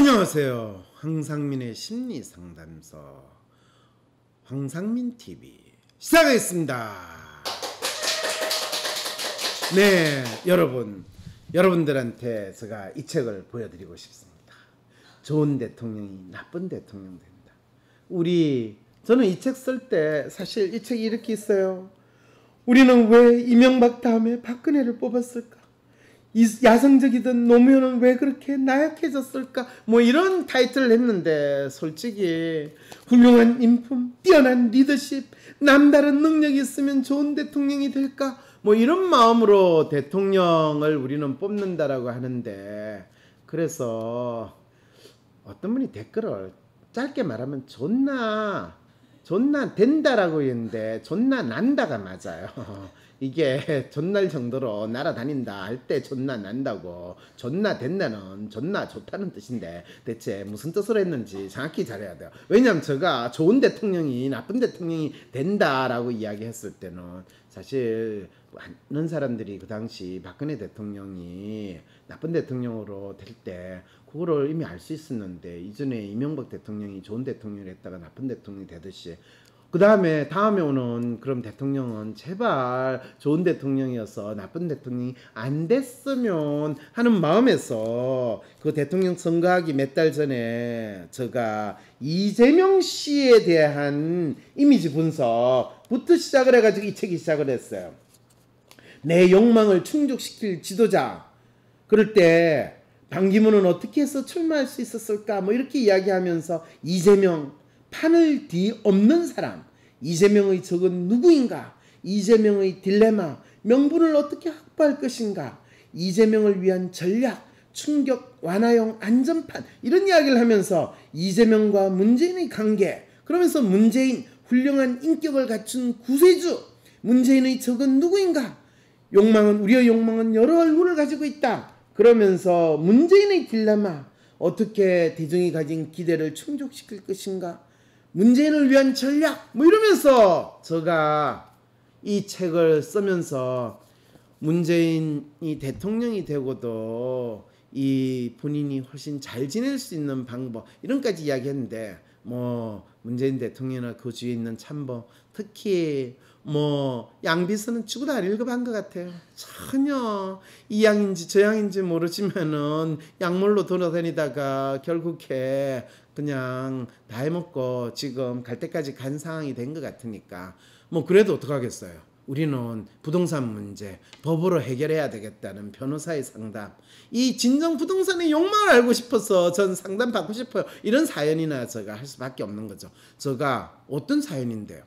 안녕하세요. 황상민의 심리상담소 황상민TV 시작하겠습니다. 네, 여러분들한테 제가 이 책을 보여드리고 싶습니다. 좋은 대통령이 나쁜 대통령 된다. 저는 이 책 쓸 때 사실 이 책이 이렇게 있어요. 우리는 왜 이명박 다음에 박근혜를 뽑았을까? 이 야성적이던 노무현은 왜 그렇게 나약해졌을까? 뭐 이런 타이틀을 했는데 솔직히 훌륭한 인품, 뛰어난 리더십, 남다른 능력이 있으면 좋은 대통령이 될까? 뭐 이런 마음으로 대통령을 우리는 뽑는다라고 하는데, 그래서 어떤 분이 댓글을 짧게 말하면 존나 된다라고 했는데 존나 난다가 맞아요. 이게 존날 정도로 날아다닌다 할 때 존나 난다고, 존나 된다는 존나 좋다는 뜻인데 대체 무슨 뜻으로 했는지 정확히 잘해야 돼요. 왜냐하면 제가 좋은 대통령이 나쁜 대통령이 된다라고 이야기했을 때는 사실 많은 사람들이 그 당시 박근혜 대통령이 나쁜 대통령으로 될 때 그거를 이미 알 수 있었는데, 이전에 이명박 대통령이 좋은 대통령을 했다가 나쁜 대통령이 되듯이 다음에 오는 그럼 대통령은 제발 좋은 대통령이어서 나쁜 대통령이 안 됐으면 하는 마음에서 그 대통령 선거하기 몇 달 전에 제가 이재명 씨에 대한 이미지 분석부터 시작을 해가지고 이 책이 시작을 했어요. 내 욕망을 충족시킬 지도자. 그럴 때 반기문은 어떻게 해서 출마할 수 있었을까? 뭐 이렇게 이야기하면서 이재명, 판을 뒤엎는 사람, 이재명의 적은 누구인가? 이재명의 딜레마, 명분을 어떻게 확보할 것인가? 이재명을 위한 전략, 충격 완화용 안전판, 이런 이야기를 하면서 이재명과 문재인의 관계, 그러면서 문재인 훌륭한 인격을 갖춘 구세주, 문재인의 적은 누구인가? 우리의 욕망은 여러 얼굴을 가지고 있다. 그러면서 문재인의 딜레마, 어떻게 대중이 가진 기대를 충족시킬 것인가? 문재인을 위한 전략, 뭐 이러면서 제가 이 책을 쓰면서 문재인이 대통령이 되고도 이 본인이 훨씬 잘 지낼 수 있는 방법, 이런까지 이야기했는데, 뭐 문재인 대통령이나 그 주위에 있는 참모, 특히 뭐 양비서는 죽어도 안 읽어본 것 같아요. 전혀 이 양인지 저 양인지 모르지만은 약물로 돌아다니다가 결국에 그냥 다 해먹고 지금 갈 때까지 간 상황이 된 것 같으니까, 뭐 그래도 어떡하겠어요. 우리는 부동산 문제 법으로 해결해야 되겠다는 변호사의 상담, 이 진정 부동산의 욕망을 알고 싶어서 전 상담 받고 싶어요. 이런 사연이나 제가 할 수밖에 없는 거죠. 제가 어떤 사연인데요.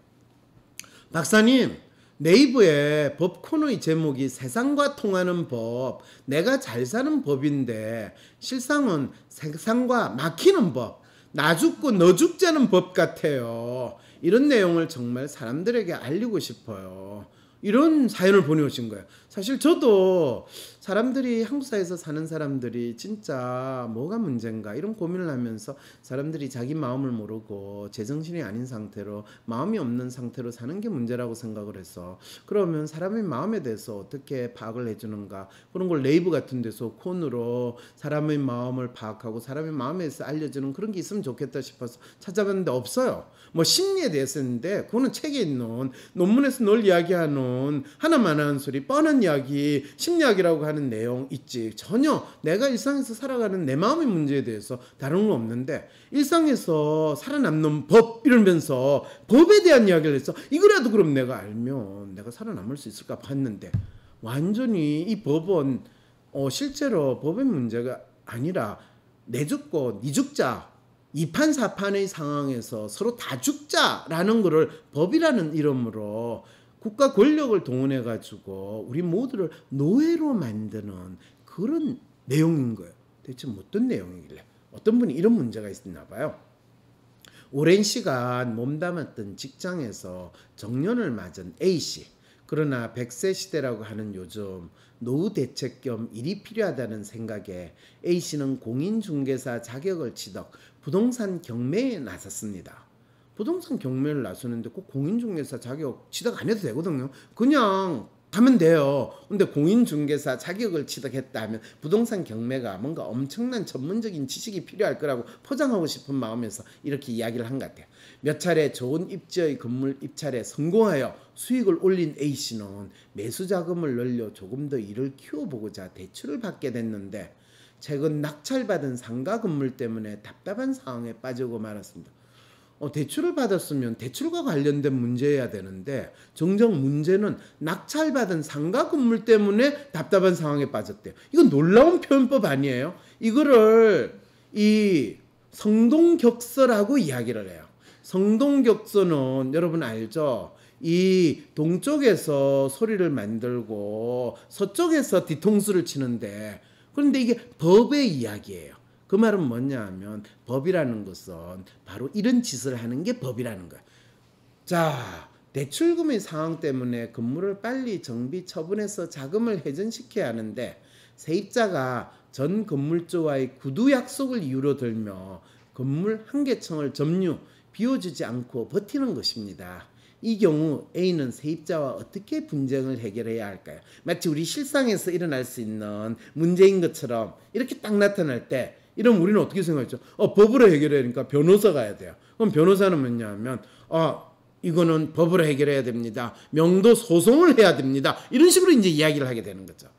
박사님, 네이버에 법 코너의 제목이 세상과 통하는 법, 내가 잘 사는 법인데 실상은 세상과 막히는 법, 나 죽고 너 죽자는 법 같아요. 이런 내용을 정말 사람들에게 알리고 싶어요. 이런 사연을 보내오신 거예요. 사실 저도 사람들이, 한국 사회에서 사는 사람들이 진짜 뭐가 문제인가 이런 고민을 하면서 사람들이 자기 마음을 모르고 제정신이 아닌 상태로, 마음이 없는 상태로 사는 게 문제라고 생각을 해서, 그러면 사람의 마음에 대해서 어떻게 파악을 해주는가, 그런 걸 네이버 같은 데서 콘으로 사람의 마음을 파악하고 사람의 마음에 대해서 알려주는 그런 게 있으면 좋겠다 싶어서 찾아봤는데 없어요. 뭐 심리에 대해서 했는데 그거는 책에 있는, 논문에서 늘 이야기하는 하나만 하는 소리, 뻔한 이야기, 심리학이라고 하는 내용 있지. 전혀 내가 일상에서 살아가는 내 마음의 문제에 대해서 다른 건 없는데, 일상에서 살아남는 법 이러면서 법에 대한 이야기를 해서 이거라도 그럼 내가 알면 내가 살아남을 수 있을까 봤는데, 완전히 이 법은 실제로 법의 문제가 아니라 내 죽고 니 죽자, 이판사판의 상황에서 서로 다 죽자라는 거를 법이라는 이름으로 국가 권력을 동원해 가지고 우리 모두를 노예로 만드는 그런 내용인 거예요. 대체 어떤 내용이길래 어떤 분이 이런 문제가 있나 봐요. 오랜 시간 몸담았던 직장에서 정년을 맞은 A씨, 그러나 100세 시대라고 하는 요즘 노후 대책 겸 일이 필요하다는 생각에 A씨는 공인중개사 자격을 취득, 부동산 경매에 나섰습니다. 부동산 경매를 나서는데 꼭 공인중개사 자격 취득 안 해도 되거든요. 그냥 하면 돼요. 근데 공인중개사 자격을 취득했다 하면 부동산 경매가 뭔가 엄청난 전문적인 지식이 필요할 거라고 포장하고 싶은 마음에서 이렇게 이야기를 한 것 같아요. 몇 차례 좋은 입지의 건물 입찰에 성공하여 수익을 올린 A씨는 매수 자금을 늘려 조금 더 일을 키워보고자 대출을 받게 됐는데 최근 낙찰받은 상가 건물 때문에 답답한 상황에 빠지고 말았습니다. 대출을 받았으면 대출과 관련된 문제여야 되는데 정작 문제는 낙찰받은 상가 건물 때문에 답답한 상황에 빠졌대요. 이건 놀라운 표현법 아니에요? 이거를 이 성동격서라고 이야기를 해요. 성동격서는 여러분 알죠? 이 동쪽에서 소리를 만들고 서쪽에서 뒤통수를 치는데, 그런데 이게 법의 이야기예요. 그 말은 뭐냐 하면 법이라는 것은 바로 이런 짓을 하는 게 법이라는 거야. 자, 대출금의 상황 때문에 건물을 빨리 정비 처분해서 자금을 회전시켜야 하는데 세입자가 전 건물주와의 구두 약속을 이유로 들며 건물 한 개층을 점유, 비워주지 않고 버티는 것입니다. 이 경우 A는 세입자와 어떻게 분쟁을 해결해야 할까요? 마치 우리 실상에서 일어날 수 있는 문제인 것처럼 이렇게 딱 나타날 때 이러면 우리는 어떻게 생각했죠? 법으로 해결해야 되니까 변호사 가야 돼요. 그럼 변호사는 뭐냐면 이거는 법으로 해결해야 됩니다. 명도 소송을 해야 됩니다. 이런 식으로 이제 이야기를 하게 되는 거죠.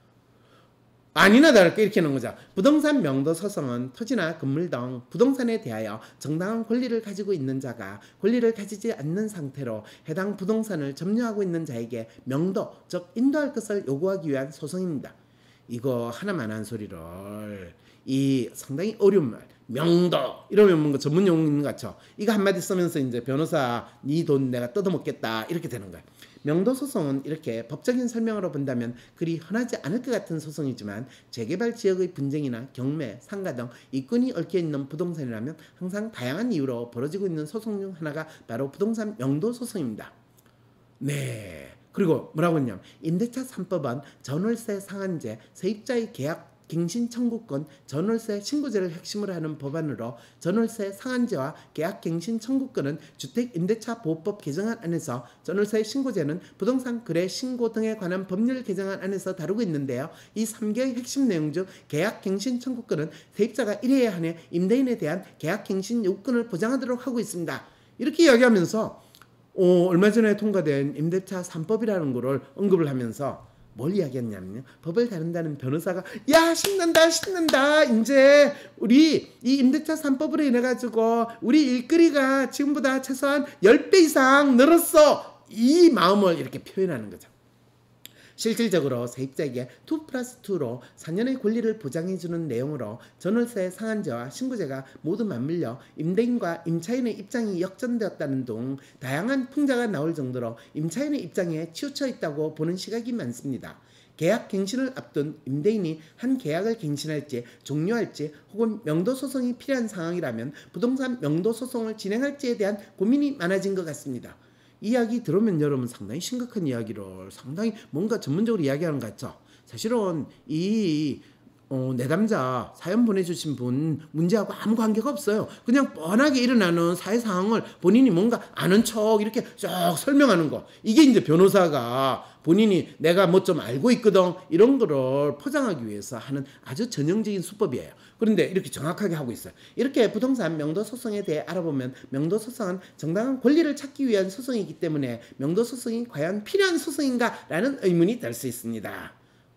아니나 다를까 이렇게 하는 거죠. 부동산 명도 소송은 토지나 건물 등 부동산에 대하여 정당한 권리를 가지고 있는 자가 권리를 가지지 않는 상태로 해당 부동산을 점유하고 있는 자에게 명도, 즉 인도할 것을 요구하기 위한 소송입니다. 이거 하나만 한 소리를 이 상당히 어려운 말 명도 이러면 뭔가 전문 용어인 것 같죠. 이거 한마디 쓰면서 이제 변호사 네 돈 내가 뜯어먹겠다 이렇게 되는 거예요. 명도 소송은 이렇게 법적인 설명으로 본다면 그리 흔하지 않을 것 같은 소송이지만 재개발 지역의 분쟁이나 경매, 상가 등 이권이 얽혀있는 부동산이라면 항상 다양한 이유로 벌어지고 있는 소송 중 하나가 바로 부동산 명도 소송입니다. 네. 그리고 뭐라고 했냐면 임대차 3법은 전월세 상한제, 세입자의 계약 갱신 청구권, 전월세 신고제를 핵심으로 하는 법안으로 전월세 상한제와 계약 갱신 청구권은 주택임대차보호법 개정안 안에서 전월세 신고제는 부동산 거래 신고 등에 관한 법률 개정안 안에서 다루고 있는데요. 이 3개의 핵심 내용 중 계약 갱신 청구권은 세입자가 일해야 하는 임대인에 대한 계약 갱신 요건을 보장하도록 하고 있습니다. 이렇게 이야기하면서 얼마 전에 통과된 임대차 3법이라는 거를 언급을 하면서 뭘 이야기했냐면요. 법을 다룬다는 변호사가 야 신난다 이제 우리 이 임대차 3법으로 인해 가지고 우리 일거리가 지금보다 최소한 10배 이상 늘었어. 이 마음을 이렇게 표현하는 거죠. 실질적으로 세입자에게 2+2로 4년의 권리를 보장해주는 내용으로 전월세 상한제와 신고제가 모두 맞물려 임대인과 임차인의 입장이 역전되었다는 등 다양한 풍자가 나올 정도로 임차인의 입장에 치우쳐 있다고 보는 시각이 많습니다. 계약 갱신을 앞둔 임대인이 한 계약을 갱신할지 종료할지 혹은 명도소송이 필요한 상황이라면 부동산 명도소송을 진행할지에 대한 고민이 많아진 것 같습니다. 이야기 들으면 여러분 상당히 심각한 이야기를 상당히 뭔가 전문적으로 이야기하는 것 같죠. 사실은 이 내담자 사연 보내주신 분 문제하고 아무 관계가 없어요. 그냥 뻔하게 일어나는 사회 상황을 본인이 뭔가 아는 척 이렇게 쭉 설명하는 거. 이게 이제 변호사가 본인이 내가 뭐 좀 알고 있거든 이런 거를 포장하기 위해서 하는 아주 전형적인 수법이에요. 그런데 이렇게 정확하게 하고 있어요. 이렇게 부동산 명도소송에 대해 알아보면 명도소송은 정당한 권리를 찾기 위한 소송이기 때문에 명도소송이 과연 필요한 소송인가 라는 의문이 들 수 있습니다.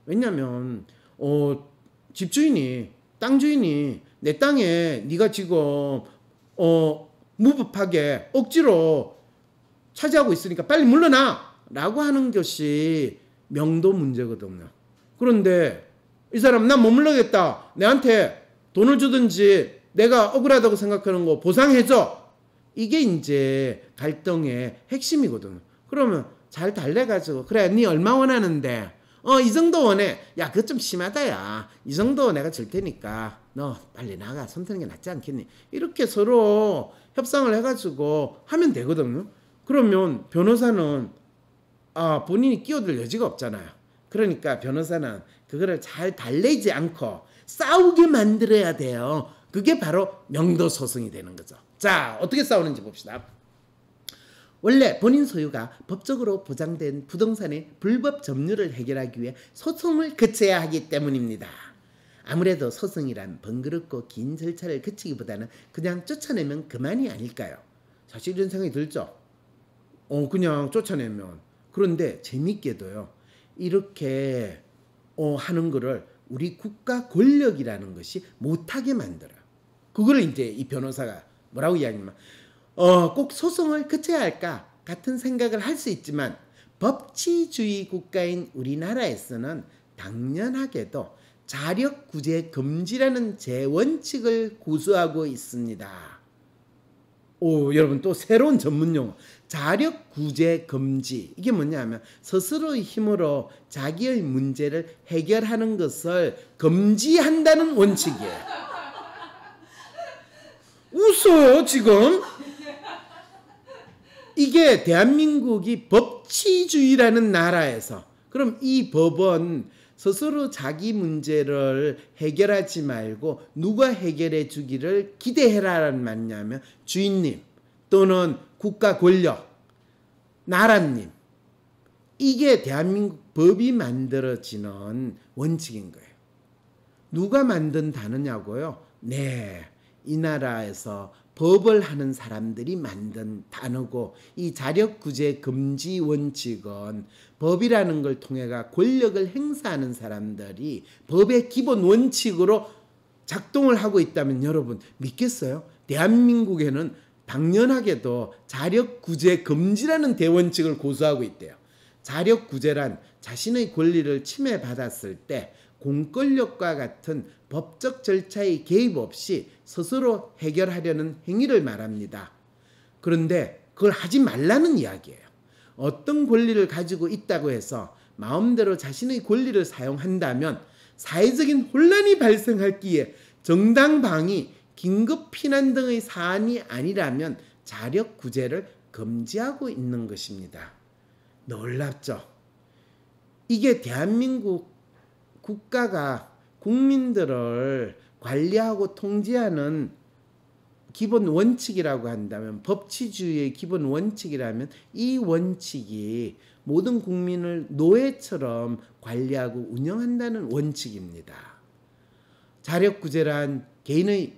왜냐하면 집주인이 땅주인이 내 땅에 네가 지금 무법하게 억지로 차지하고 있으니까 빨리 물러나 라고 하는 것이 명도 문제거든요. 그런데 이 사람 난 못 물러겠다. 내한테 돈을 주든지 내가 억울하다고 생각하는 거 보상해줘. 이게 이제 갈등의 핵심이거든요. 그러면 잘 달래가지고 그래 네 얼마 원하는데 이 정도 원해. 야 그거 좀 심하다 야. 이 정도 내가 줄 테니까 너 빨리 나가. 손 트는 게 낫지 않겠니. 이렇게 서로 협상을 해가지고 하면 되거든요. 그러면 변호사는 본인이 끼어들 여지가 없잖아요. 그러니까 변호사는 그거를 잘 달래지 않고 싸우게 만들어야 돼요. 그게 바로 명도소송이 되는 거죠. 자 어떻게 싸우는지 봅시다. 원래 본인 소유가 법적으로 보장된 부동산의 불법 점유를 해결하기 위해 소송을 거쳐야 하기 때문입니다. 아무래도 소송이란 번거롭고 긴 절차를 거치기보다는 그냥 쫓아내면 그만이 아닐까요? 사실 이런 생각이 들죠. 그냥 쫓아내면. 그런데 재밌게도요. 이렇게 하는 거를 우리 국가 권력이라는 것이 못하게 만들어요. 그거를 이제 이 변호사가 뭐라고 이야기하냐면 꼭 소송을 거쳐야 할까 같은 생각을 할 수 있지만 법치주의 국가인 우리나라에서는 당연하게도 자력구제 금지라는 제원칙을 고수하고 있습니다. 여러분 또 새로운 전문용어 자력구제 금지 이게 뭐냐면 스스로의 힘으로 자기의 문제를 해결하는 것을 금지한다는 원칙이에요. 웃어요 지금. 이게 대한민국이 법치주의라는 나라에서 그럼 이 법은 스스로 자기 문제를 해결하지 말고 누가 해결해 주기를 기대해라라는 말이냐면 주인님 또는 국가 권력, 나라님 이게 대한민국 법이 만들어지는 원칙인 거예요. 누가 만든 단어냐고요? 네, 이 나라에서 법을 하는 사람들이 만든 단어고 이 자력구제 금지 원칙은 법이라는 걸 통해가 권력을 행사하는 사람들이 법의 기본 원칙으로 작동을 하고 있다면 여러분 믿겠어요? 대한민국에는 당연하게도 자력구제 금지라는 대원칙을 고수하고 있대요. 자력구제란 자신의 권리를 침해받았을 때 공권력과 같은 법적 절차의 개입 없이 스스로 해결하려는 행위를 말합니다. 그런데 그걸 하지 말라는 이야기예요. 어떤 권리를 가지고 있다고 해서 마음대로 자신의 권리를 사용한다면 사회적인 혼란이 발생할 기에 정당방위, 긴급피난 등의 사안이 아니라면 자력구제를 금지하고 있는 것입니다. 놀랍죠? 이게 대한민국 국가가 국민들을 관리하고 통제하는 기본 원칙이라고 한다면 법치주의의 기본 원칙이라면 이 원칙이 모든 국민을 노예처럼 관리하고 운영한다는 원칙입니다. 자력구제란 개인의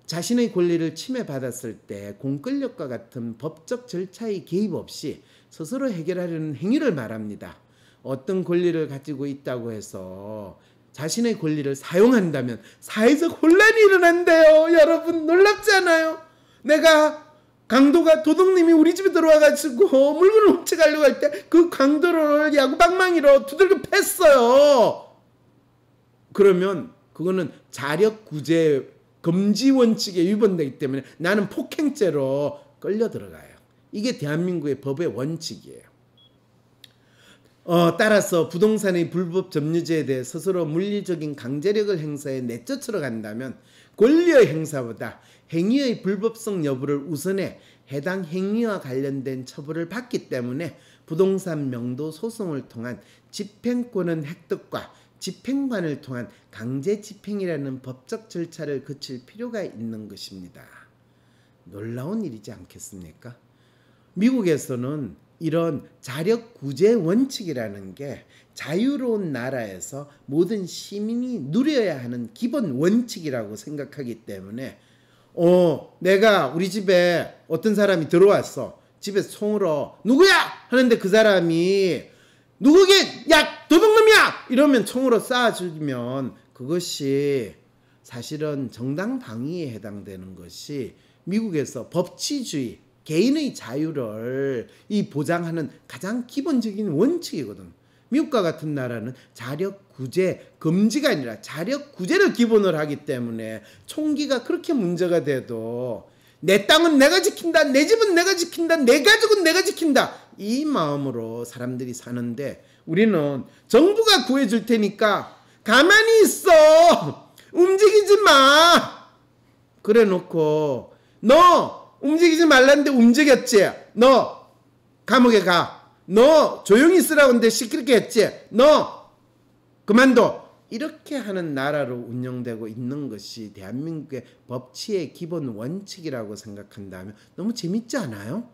자신의 권리를 침해받았을 때 공권력과 같은 법적 절차의 개입 없이 스스로 해결하려는 행위를 말합니다. 어떤 권리를 가지고 있다고 해서 자신의 권리를 사용한다면 사회적 혼란이 일어난대요. 여러분 놀랍지 않아요? 내가 강도가 도둑님이 우리 집에 들어와가지고 물건을 훔쳐가려고 할 때 그 강도를 야구방망이로 두들겨 팼어요. 그러면 그거는 자력구제 금지 원칙에 위반되기 때문에 나는 폭행죄로 끌려 들어가요. 이게 대한민국의 법의 원칙이에요. 따라서 부동산의 불법 점유죄에 대해 스스로 물리적인 강제력을 행사해 내쫓으러 간다면 권리의 행사보다 행위의 불법성 여부를 우선해 해당 행위와 관련된 처벌을 받기 때문에 부동산 명도 소송을 통한 집행권의 획득과 집행관을 통한 강제 집행이라는 법적 절차를 거칠 필요가 있는 것입니다. 놀라운 일이지 않겠습니까? 미국에서는 이런 자력구제 원칙이라는 게 자유로운 나라에서 모든 시민이 누려야 하는 기본 원칙이라고 생각하기 때문에 내가 우리 집에 어떤 사람이 들어왔어. 집에 총으로 누구야? 하는데 그 사람이 누구게? 야 도둑놈이야! 이러면 총으로 쏴 죽이면 그것이 사실은 정당방위에 해당되는 것이 미국에서 법치주의 개인의 자유를 보장하는 가장 기본적인 원칙이거든. 미국과 같은 나라는 자력구제 금지가 아니라 자력구제를 기본으로 하기 때문에 총기가 그렇게 문제가 돼도 내 땅은 내가 지킨다, 내 집은 내가 지킨다, 내 가족은 내가 지킨다 이 마음으로 사람들이 사는데 우리는 정부가 구해줄 테니까 가만히 있어, 움직이지 마 그래 놓고 너 움직이지 말라는데 움직였지, 너 감옥에 가, 너 조용히 있으라고 했는데 시끄럽게 했지, 너 그만둬 이렇게 하는 나라로 운영되고 있는 것이 대한민국의 법치의 기본 원칙이라고 생각한다면 너무 재밌지 않아요?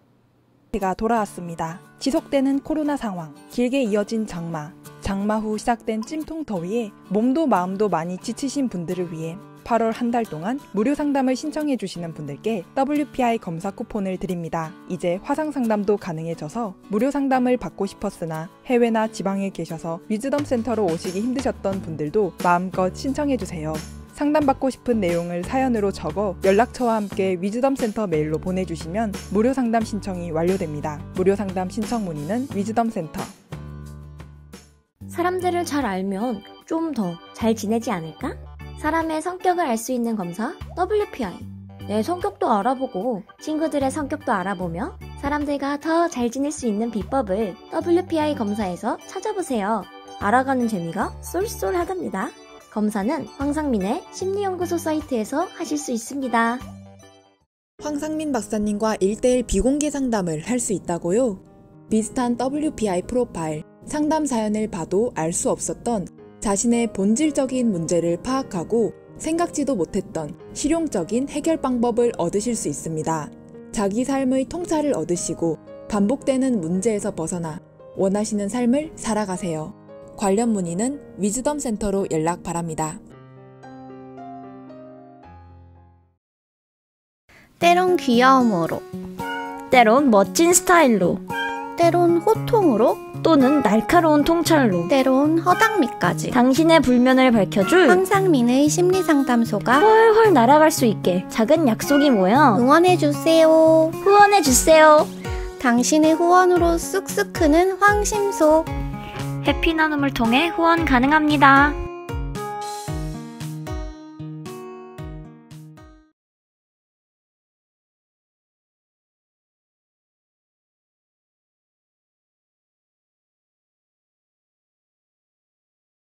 가 돌아왔습니다. 지속되는 코로나 상황, 길게 이어진 장마 후 시작된 찜통 더위에 몸도 마음도 많이 지치신 분들을 위해 8월 한 달 동안 무료 상담을 신청해 주시는 분들께 WPI 검사 쿠폰을 드립니다. 이제 화상 상담도 가능해져서 무료 상담을 받고 싶었으나 해외나 지방에 계셔서 위즈덤 센터로 오시기 힘드셨던 분들도 마음껏 신청해 주세요. 상담받고 싶은 내용을 사연으로 적어 연락처와 함께 위즈덤 센터 메일로 보내주시면 무료 상담 신청이 완료됩니다. 무료 상담 신청 문의는 위즈덤 센터. 사람들을 잘 알면 좀 더 잘 지내지 않을까? 사람의 성격을 알 수 있는 검사 WPI. 내 성격도 알아보고 친구들의 성격도 알아보며 사람들과 더 잘 지낼 수 있는 비법을 WPI 검사에서 찾아보세요. 알아가는 재미가 쏠쏠하답니다. 검사는 황상민의 심리연구소 사이트에서 하실 수 있습니다. 황상민 박사님과 1대1 비공개 상담을 할 수 있다고요? 비슷한 WPI 프로파일, 상담 사연을 봐도 알 수 없었던 자신의 본질적인 문제를 파악하고 생각지도 못했던 실용적인 해결 방법을 얻으실 수 있습니다. 자기 삶의 통찰을 얻으시고 반복되는 문제에서 벗어나 원하시는 삶을 살아가세요. 관련 문의는 위즈덤 센터로 연락 바랍니다. 때론 귀여움으로, 때론 멋진 스타일로, 때론 호통으로, 또는 날카로운 통찰로, 때론 허당미까지 당신의 불면을 밝혀줄 황상민의 심리상담소가 훨훨 날아갈 수 있게 작은 약속이 모여 응원해주세요. 후원해주세요. 당신의 후원으로 쑥쑥 크는 황심소. 해피 나눔을 통해 후원 가능합니다.